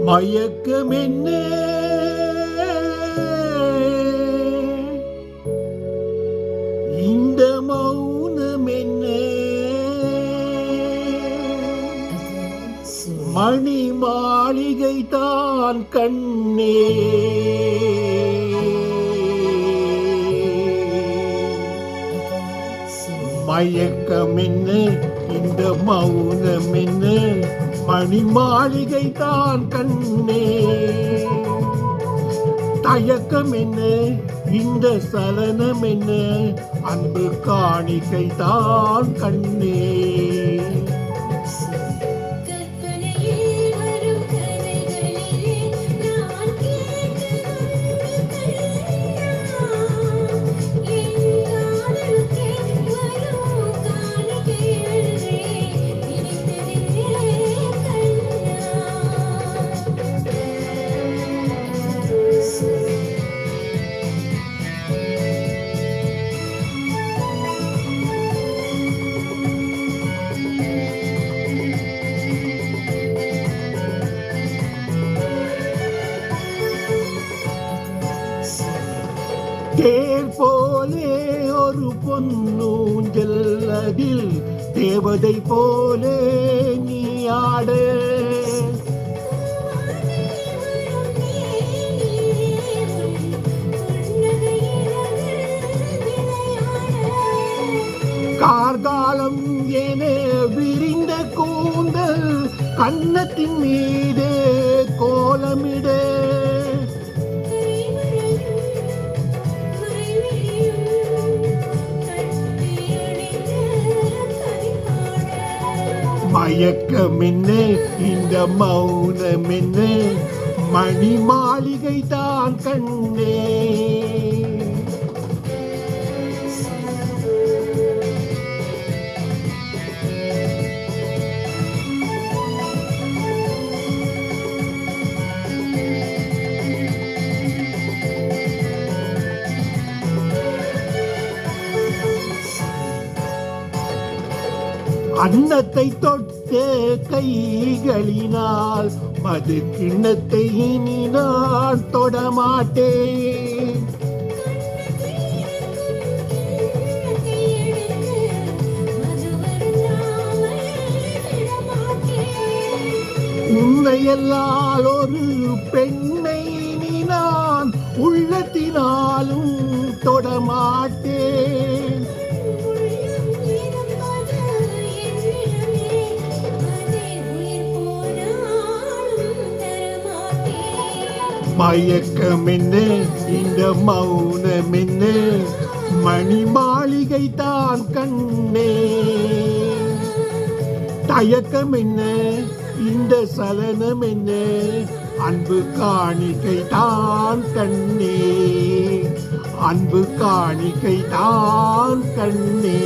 மயக்கம் என்ன இந்த மௌனம் என்ன மணி மாளிகை தான் கண்ணே மயக்கம் என்ன இந்த மௌனம் என்ன மணி மாளிகை தான் கண்ணே தயக்கம் என்ன இந்த சலனம் என்ன அன்பு காணிக்கை தான் கண்ணே தேர் போலே ஒரு பொன்னூஞ்சல் அதில் தேவதை போலே நீ ஆட கார்காலம் என விரிந்த கூந்தல் கன்னத்தின் மீதே கோலமிட மயக்கம் என்ன இந்த மௌனம் என்ன மணி மாளிகை தான் கண்ணே அன்னத்தை தொட்ட கைகளினால் மது கிண்ணத்தை இனி நான் தொடமாட்டேன் உன்னையெல்லாம் ஒரு பெண்ணை இனி நான் உள்ளத்தினாலும் தொடமாட்டேன் மயக்கம் என்ன இந்த மௌனம் என்ன மணி மாளிகை தான் கண்ணே தயக்கம் என்ன இந்த சலனம் என்ன அன்பு காணிக்கை தான் கண்ணே அன்பு காணிக்கை தான் கண்ணே